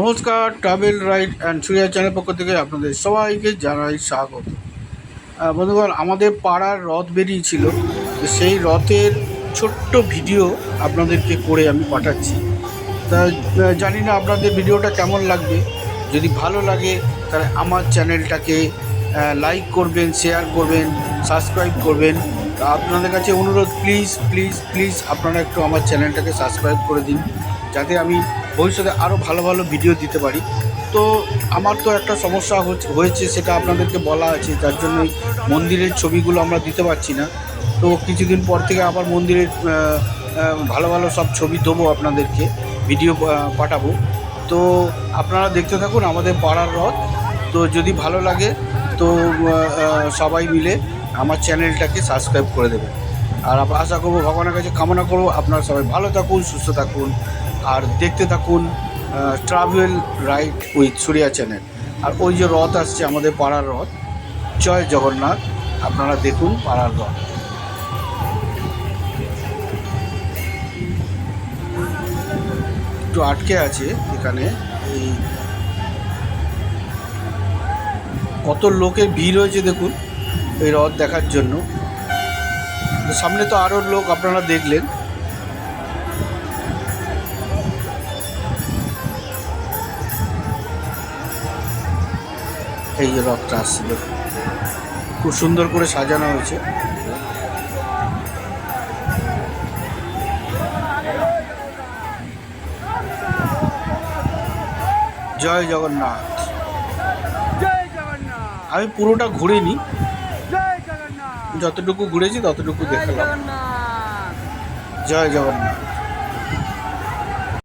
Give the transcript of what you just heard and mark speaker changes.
Speaker 1: নমস্কার, travel ride and Suriya channel পক্ষ থেকে আপনাদের সবাইকে জানাই স্বাগত। বন্ধুগণ, আমাদের পাড়ার রথ বেরিয়েছিল, সেই রথের ছোট্ট ভিডিও আপনাদেরকে করে আমি পাঠাচ্ছি। তা জানি না আপনাদের ভিডিওটা কেমন লাগবে। যদি ভালো লাগে তাহলে আমার চ্যানেলটাকে লাইক করবেন, শেয়ার করবেন, সাবস্ক্রাইব করবেন। তা আপনাদের কাছে অনুরোধ, প্লিজ প্লিজ প্লিজ আপনারা একটু আমার চ্যানেলটাকে সাবস্ক্রাইব করে দিন, যাতে আমি ভবিষ্যতে আরও ভালো ভালো ভিডিও দিতে পারি। তো আমার তো একটা সমস্যা হয়েছে, সেটা আপনাদেরকে বলা আছে, যার জন্যই মন্দিরের ছবিগুলো আমরা দিতে পারছি না। তো কিছুদিন পর থেকে আবার মন্দিরের ভালো ভালো সব ছবি দেবো, আপনাদেরকে ভিডিও পাঠাবো। তো আপনারা দেখতে থাকুন আমাদের পাড়ার রথ। তো যদি ভালো লাগে তো সবাই মিলে আমার চ্যানেলটাকে সাবস্ক্রাইব করে দেবেন। আর আশা করবো, ভগবানের কাছে কামনা করবো, আপনারা সবাই ভালো থাকুন, সুস্থ থাকুন, আর দেখতে থাকুন travel ride with Suriya channel. আর ওই যে রথ আসছে, আমাদের পাড়ার রথ, জয় জগন্নাথ। আপনারা দেখুন পাড়ার রথ। একটু আটকে আছে এখানে, এই কত লোকের ভিড় হয়েছে দেখুন এই রথ দেখার জন্য। সামনে তো আরও লোক আপনারা দেখলেন। এই যে রথটা আসছিল, খুব সুন্দর করে সাজানো হয়েছে। জয় জগন্নাথ। আমি পুরোটা ঘুরিনি, যতটুকু ঘুরেছি ততটুকু দেখালাম। জয় জগন্নাথ।